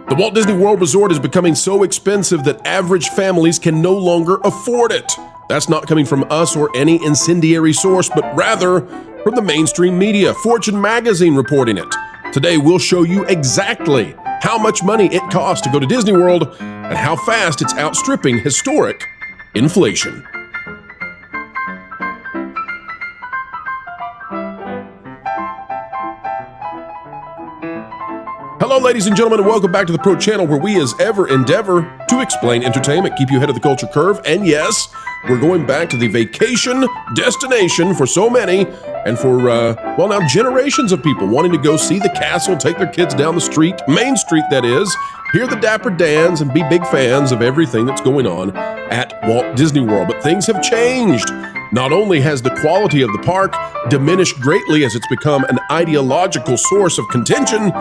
The Walt Disney World Resort is becoming so expensive that average families can no longer afford it. That's not coming from us or any incendiary source, but rather from the mainstream media, Fortune magazine reporting it. Today, we'll show you exactly how much money it costs to go to Disney World and how fast it's outstripping historic inflation. Hello, ladies and gentlemen, and welcome back to the Pro Channel, where we as ever endeavor to explain entertainment, keep you ahead of the culture curve, and yes, we're going back to the vacation destination for so many, and for, now generations of people wanting to go see the castle, take their kids down the street, Main Street that is, hear the Dapper Dans, and be big fans of everything that's going on at Walt Disney World. But things have changed. Not only has the quality of the park diminished greatly as it's become an ideological source of contention,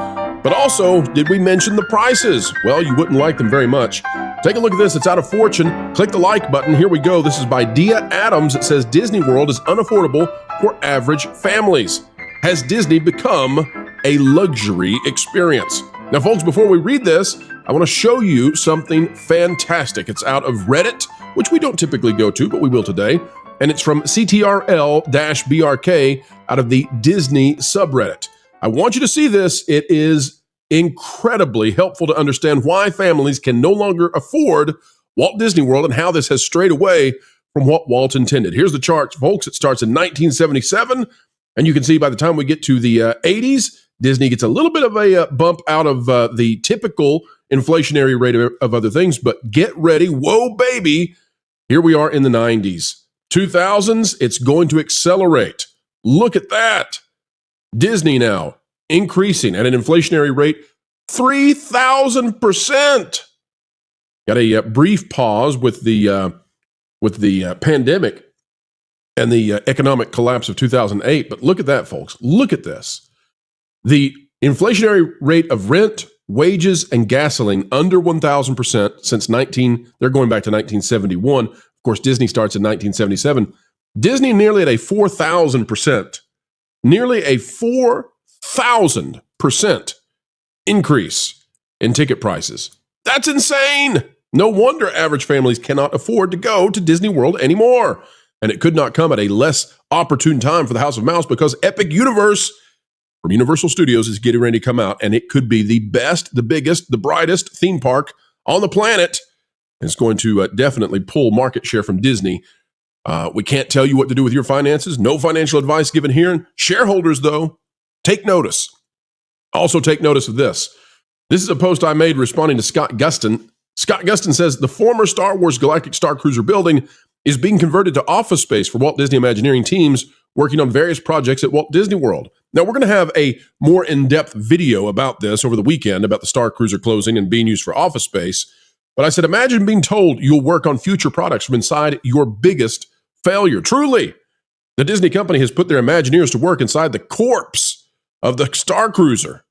but also, did we mention the prices? Well, you wouldn't like them very much. Take a look at this. It's out of Fortune. Click the like button. Here we go. This is by Dia Adams. It says Disney World is unaffordable for average families. Has Disney become a luxury experience? Now, folks, before we read this, I want to show you something fantastic. It's out of Reddit, which we don't typically go to, but we will today. And it's from CTRL-BRK out of the Disney subreddit. I want you to see this. It is incredibly helpful to understand why families can no longer afford Walt Disney World and how this has strayed away from what Walt intended. Here's the chart, folks. It starts in 1977, and you can see by the time we get to the 80s, Disney gets a little bit of a bump out of the typical inflationary rate of other things, but get ready. Whoa, baby. Here we are in the 90s. 2000s, it's going to accelerate. Look at that. Disney now increasing at an inflationary rate 3,000%. Got a brief pause with the pandemic and the economic collapse of 2008. But look at that, folks. Look at this. The inflationary rate of rent, wages, and gasoline under 1,000% since they're going back to 1971. Of course, Disney starts in 1977. Disney nearly at a 4,000%. Nearly a 4,000% increase in ticket prices. That's insane. No wonder average families cannot afford to go to Disney World anymore. And it could not come at a less opportune time for the House of Mouse, because Epic Universe from Universal Studios is getting ready to come out, and it could be the best, the biggest, the brightest theme park on the planet. It's going to definitely pull market share from Disney. We can't tell you what to do with your finances. No financial advice given here. Shareholders, though, take notice. Also take notice of this. This is a post I made responding to Scott Gustin. Scott Gustin says the former Star Wars Galactic Star Cruiser building is being converted to office space for Walt Disney Imagineering teams working on various projects at Walt Disney World. Now, we're going to have a more in-depth video about this over the weekend, about the Star Cruiser closing and being used for office space. But I said, imagine being told you'll work on future products from inside your biggest failure. Truly, the Disney company has put their Imagineers to work inside the corpse of the Star Cruiser.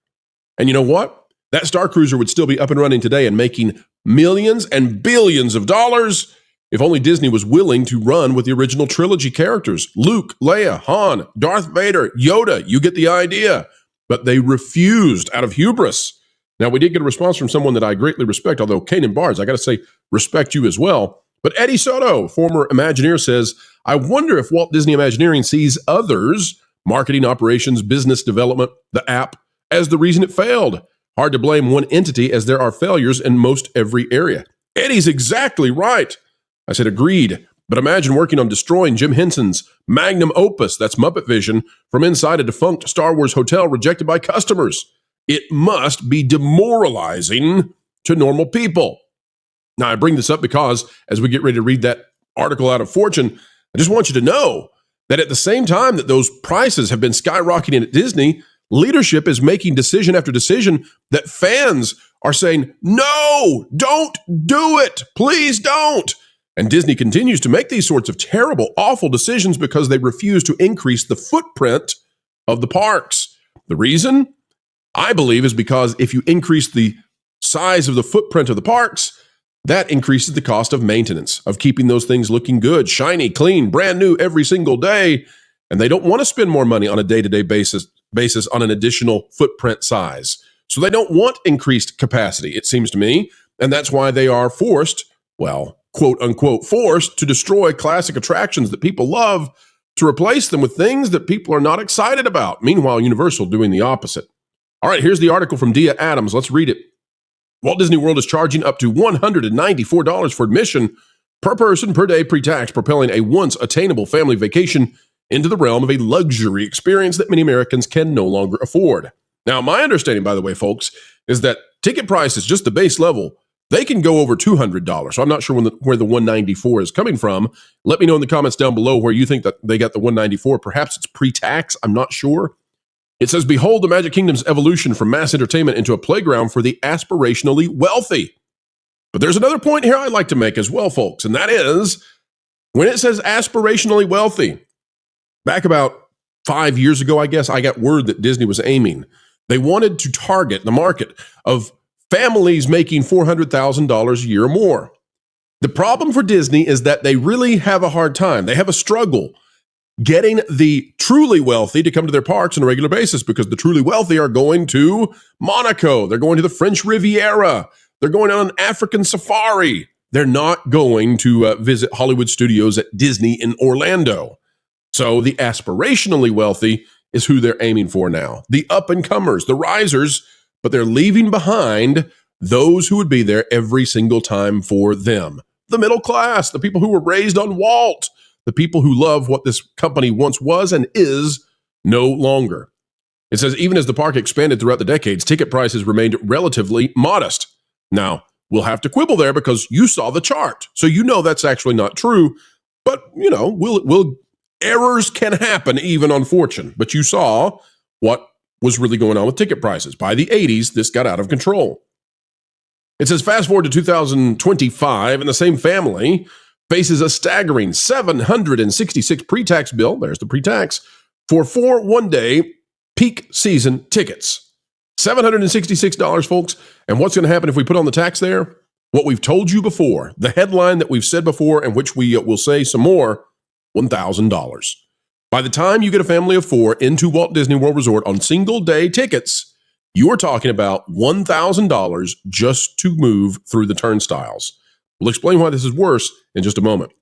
And you know what? That Star Cruiser would still be up and running today and making millions and billions of dollars if only Disney was willing to run with the original trilogy characters. Luke, Leia, Han, Darth Vader, Yoda, you get the idea. But they refused out of hubris. Now, we did get a response from someone that I greatly respect, although Kanan Barnes, I got to say, respect you as well. But Eddie Soto, former Imagineer, says, I wonder if Walt Disney Imagineering sees others, marketing operations, business development, the app, as the reason it failed. Hard to blame one entity, as there are failures in most every area. Eddie's exactly right. I said, agreed. But imagine working on destroying Jim Henson's magnum opus, that's Muppet Vision, from inside a defunct Star Wars hotel rejected by customers. It must be demoralizing to normal people. Now, I bring this up because as we get ready to read that article out of Fortune, I just want you to know that at the same time that those prices have been skyrocketing at Disney, leadership is making decision after decision that fans are saying, no, don't do it. Please don't. And Disney continues to make these sorts of terrible, awful decisions because they refuse to increase the footprint of the parks. The reason, I believe, is because if you increase the size of the footprint of the parks, that increases the cost of maintenance, of keeping those things looking good, shiny, clean, brand new every single day. And they don't want to spend more money on a day-to-day basis on an additional footprint size. So they don't want increased capacity, it seems to me. And that's why they are forced, well, quote unquote, forced to destroy classic attractions that people love to replace them with things that people are not excited about. Meanwhile, Universal doing the opposite. All right, here's the article from Dia Adams. Let's read it. Walt Disney World is charging up to $194 for admission per person per day pre-tax, propelling a once attainable family vacation into the realm of a luxury experience that many Americans can no longer afford. Now, my understanding, by the way, folks, is that ticket price is just the base level. They can go over $200. So I'm not sure where the 194 is coming from. Let me know in the comments down below where you think that they got the 194. Perhaps it's pre-tax. I'm not sure. It says, behold the Magic Kingdom's evolution from mass entertainment into a playground for the aspirationally wealthy. But there's another point here I'd like to make as well, folks, and that is when it says aspirationally wealthy, back about 5 years ago, I guess, I got word that Disney was aiming. They wanted to target the market of families making $400,000 a year or more. The problem for Disney is that they really have a hard time. They have a struggle getting the truly wealthy to come to their parks on a regular basis because the truly wealthy are going to Monaco. They're going to the French Riviera. They're going on an African safari. They're not going to visit Hollywood Studios at Disney in Orlando. So the aspirationally wealthy is who they're aiming for now. The up-and-comers, the risers, but they're leaving behind those who would be there every single time for them. The middle class, the people who were raised on Walt, the people who love what this company once was and is no longer. It says, even as the park expanded throughout the decades, ticket prices remained relatively modest. Now, we'll have to quibble there because you saw the chart. So you know that's actually not true. But, you know, errors can happen even on fortune. But you saw what was really going on with ticket prices. By the 80s, this got out of control. It says, fast forward to 2025, and the same family faces a staggering $766 pre-tax bill, there's the pre-tax, for 4 one-day peak season tickets. $766, folks. And what's going to happen if we put on the tax there? What we've told you before, the headline that we've said before, and which we will say some more, $1,000. By the time you get a family of 4 into Walt Disney World Resort on single-day tickets, you are talking about $1,000 just to move through the turnstiles. We'll explain why this is worse in just a moment.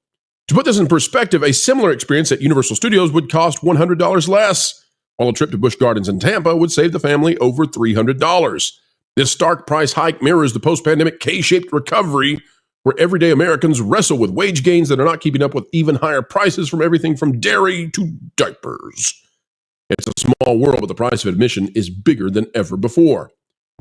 To put this in perspective, a similar experience at Universal Studios would cost $100 less, while a trip to Busch Gardens in Tampa would save the family over $300. This stark price hike mirrors the post-pandemic K-shaped recovery where everyday Americans wrestle with wage gains that are not keeping up with even higher prices from everything from dairy to diapers. It's a small world, but the price of admission is bigger than ever before.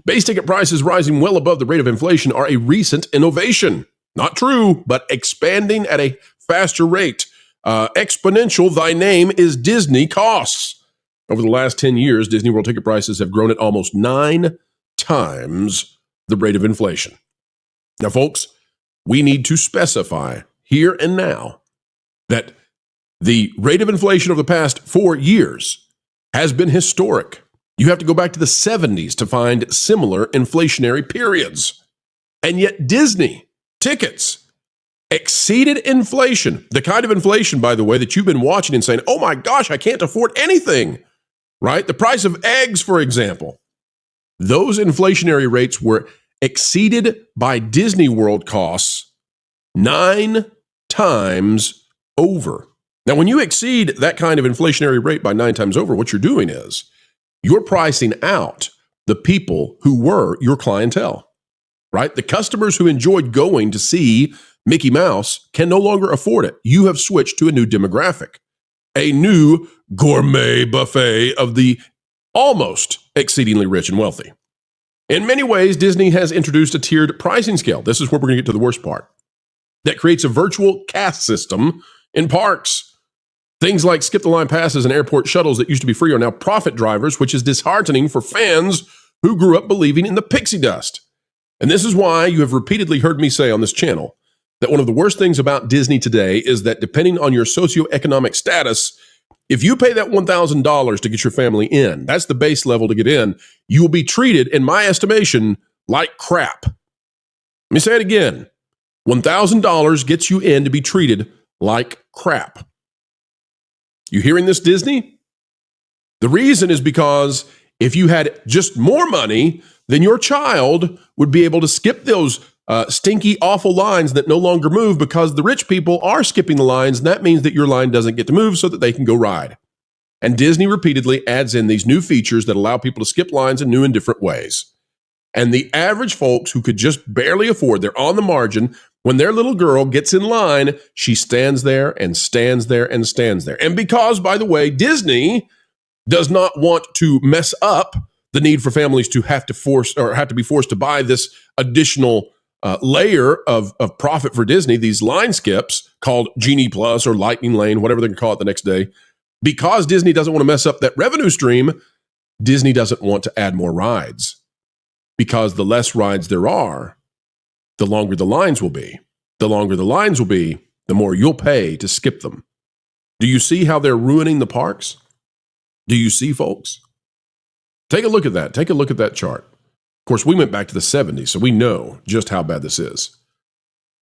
Base ticket prices rising well above the rate of inflation are a recent innovation. Not true, but expanding at a faster rate. Exponential, thy name is Disney costs. Over the last 10 years, Disney World ticket prices have grown at almost 9 times the rate of inflation. Now, folks, we need to specify here and now that the rate of inflation over the past 4 years has been historic. You have to go back to the 70s to find similar inflationary periods. And yet Disney tickets exceeded inflation, the kind of inflation, by the way, that you've been watching and saying, oh my gosh, I can't afford anything, right? The price of eggs, for example. Those inflationary rates were exceeded by Disney World costs 9 times over. Now, when you exceed that kind of inflationary rate by 9 times over, what you're doing is you're pricing out the people who were your clientele, right? The customers who enjoyed going to see Mickey Mouse can no longer afford it. You have switched to a new demographic, a new gourmet buffet of the almost exceedingly rich and wealthy. In many ways, Disney has introduced a tiered pricing scale. This is where we're going to get to the worst part. That creates a virtual caste system in parks. Things like skip-the-line passes and airport shuttles that used to be free are now profit drivers, which is disheartening for fans who grew up believing in the pixie dust. And this is why you have repeatedly heard me say on this channel that one of the worst things about Disney today is that depending on your socioeconomic status, if you pay that $1,000 to get your family in, that's the base level to get in, you will be treated, in my estimation, like crap. Let me say it again. $1,000 gets you in to be treated like crap. You hearing this, Disney? The reason is because If you had just more money, then your child would be able to skip those stinky, awful lines that no longer move because the rich people are skipping the lines. And that means that your line doesn't get to move so that they can go ride. And Disney repeatedly adds in these new features that allow people to skip lines in new and different ways. And the average folks who could just barely afford, they're on the margin. When their little girl gets in line, she stands there and stands there and stands there. And because, by the way, Disney does not want to mess up the need for families to have to be forced to buy this additional layer of profit for Disney, these line skips called Genie Plus or Lightning Lane, whatever they can call it the next day. Because Disney doesn't want to mess up that revenue stream, Disney doesn't want to add more rides. Because the less rides there are, the longer the lines will be. The longer the lines will be, the more you'll pay to skip them. Do you see how they're ruining the parks? Do you see, folks? Take a look at that. Take a look at that chart. Of course, we went back to the 70s, so we know just how bad this is.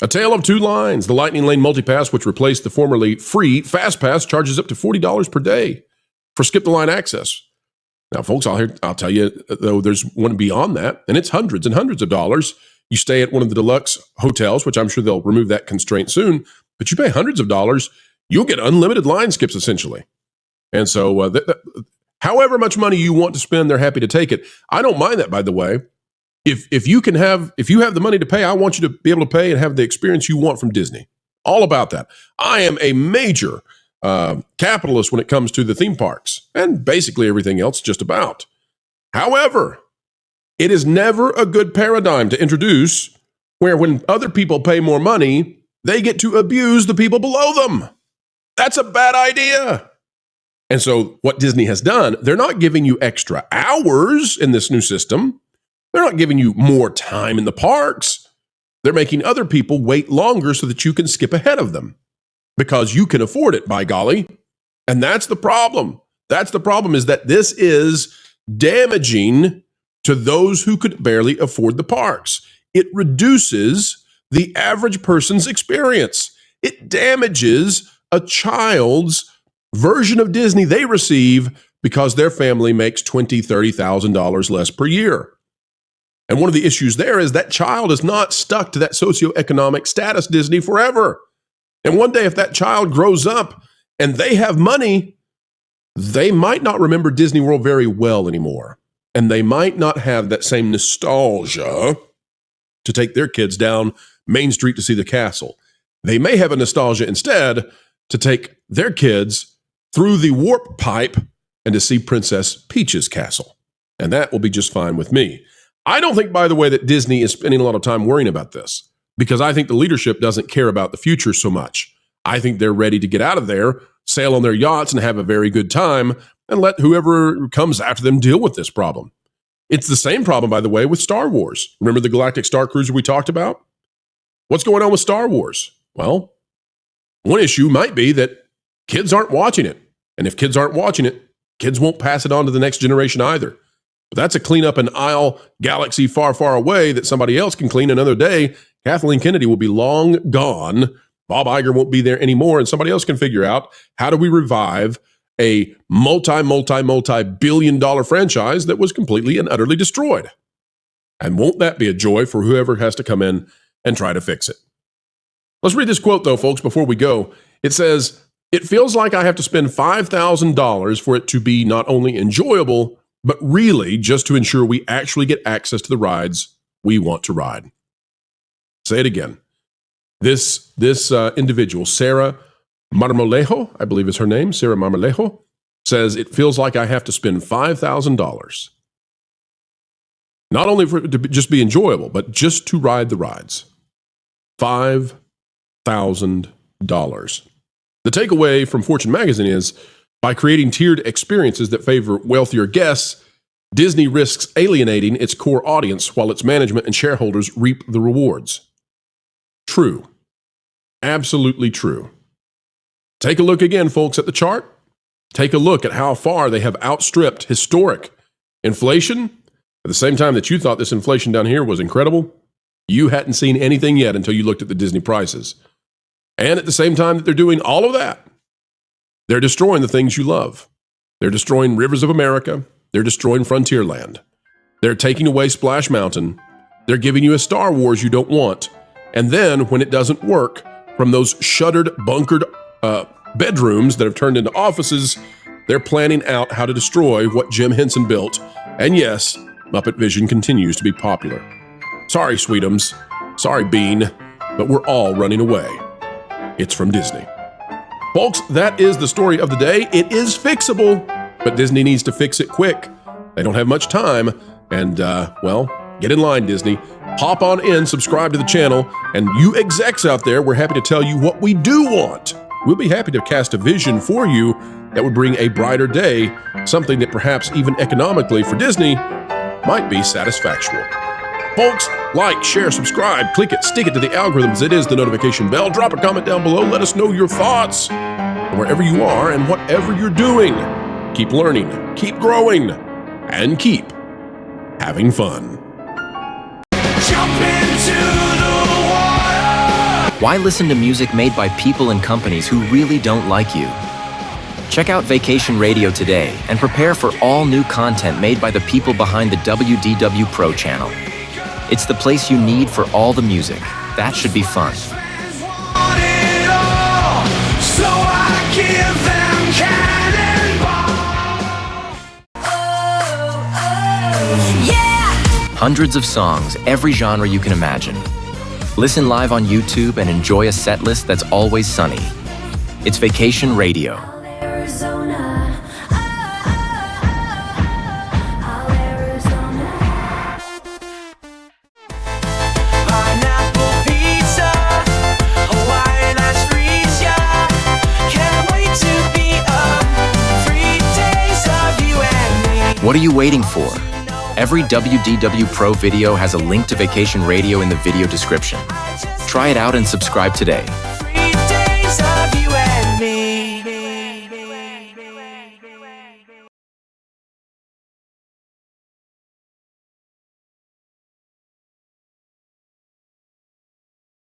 A tale of two lines. The Lightning Lane Multipass, which replaced the formerly free Fast Pass, charges up to $40 per day for skip-the-line access. Now, folks, I'll tell you, though, there's one beyond that, and it's hundreds and hundreds of dollars. You stay at one of the deluxe hotels, which I'm sure they'll remove that constraint soon, but you pay hundreds of dollars, you'll get unlimited line skips, essentially. And so however much money you want to spend, they're happy to take it. I don't mind that, by the way. If you have the money to pay, I want you to be able to pay and have the experience you want from Disney. All about that. I am a major capitalist when it comes to the theme parks and basically everything else just about. However, it is never a good paradigm to introduce where when other people pay more money, they get to abuse the people below them. That's a bad idea. And so what Disney has done, they're not giving you extra hours in this new system. They're not giving you more time in the parks. They're making other people wait longer so that you can skip ahead of them because you can afford it, by golly. And that's the problem. That's the problem, is that this is damaging to those who could barely afford the parks. It reduces the average person's experience. It damages a child's version of Disney they receive because their family makes $20,000, $30,000 less per year. And one of the issues there is that child is not stuck to that socioeconomic status Disney forever. And one day, if that child grows up and they have money, they might not remember Disney World very well anymore. And they might not have that same nostalgia to take their kids down Main Street to see the castle. They may have a nostalgia instead to take their kids through the warp pipe and to see Princess Peach's castle. And that will be just fine with me. I don't think, by the way, that Disney is spending a lot of time worrying about this because I think the leadership doesn't care about the future so much. I think they're ready to get out of there, sail on their yachts and have a very good time and let whoever comes after them deal with this problem. It's the same problem, by the way, with Star Wars. Remember the Galactic Star Cruiser we talked about? What's going on with Star Wars? Well, one issue might be that kids aren't watching it. And if kids aren't watching it, kids won't pass it on to the next generation either. But that's a clean up an aisle galaxy far, far away that somebody else can clean another day. Kathleen Kennedy will be long gone. Bob Iger won't be there anymore. And somebody else can figure out how do we revive a multi-billion-dollar franchise that was completely and utterly destroyed. And won't that be a joy for whoever has to come in and try to fix it? Let's read this quote, though, folks, before we go. It says, "It feels like I have to spend $5,000 for it to be not only enjoyable, but really just to ensure we actually get access to the rides we want to ride." Say it again. This individual, Sarah Marmolejo, I believe is her name, Sarah Marmolejo, says, "It feels like I have to spend $5,000, not only for it to just be enjoyable, but just to ride the rides." $5,000. The takeaway from Fortune magazine is, by creating tiered experiences that favor wealthier guests, Disney risks alienating its core audience while its management and shareholders reap the rewards. True. Absolutely true. Take a look again, folks, at the chart. Take a look at how far they have outstripped historic inflation. At the same time that you thought this inflation down here was incredible, you hadn't seen anything yet until you looked at the Disney prices. And at the same time that they're doing all of that, they're destroying the things you love. They're destroying Rivers of America. they're destroying Frontierland. They're taking away Splash Mountain. They're giving you a Star Wars you don't want. And then, when it doesn't work, from those shuttered, bunkered bedrooms that have turned into offices, they're planning out how to destroy what Jim Henson built. And yes, Muppet Vision continues to be popular. Sorry, Sweetums. Sorry, Bean. But we're all running away. It's from Disney. Folks, that is the story of the day. It is fixable, but Disney needs to fix it quick. They don't have much time. And, get in line, Disney. Hop on in, subscribe to the channel, and you execs out there, we're happy to tell you what we do want. We'll be happy to cast a vision for you that would bring a brighter day, something that perhaps even economically for Disney might be satisfactual. Folks, like, share, subscribe, click it, stick it to the algorithms. It is the notification bell. Drop a comment down below. Let us know your thoughts. Wherever you are and whatever you're doing, keep learning, keep growing, and keep having fun. Why listen to music made by people and companies who really don't like you? Check out Vacation Radio today and prepare for all new content made by the people behind the WDW Pro channel. It's the place you need for all the music. That should be fun. Hundreds of songs, every genre you can imagine. Listen live on YouTube and enjoy a set list that's always sunny. It's Vacation Radio. What are you waiting for? Every WDW Pro video has a link to Vacation Radio in the video description. Try it out and subscribe today.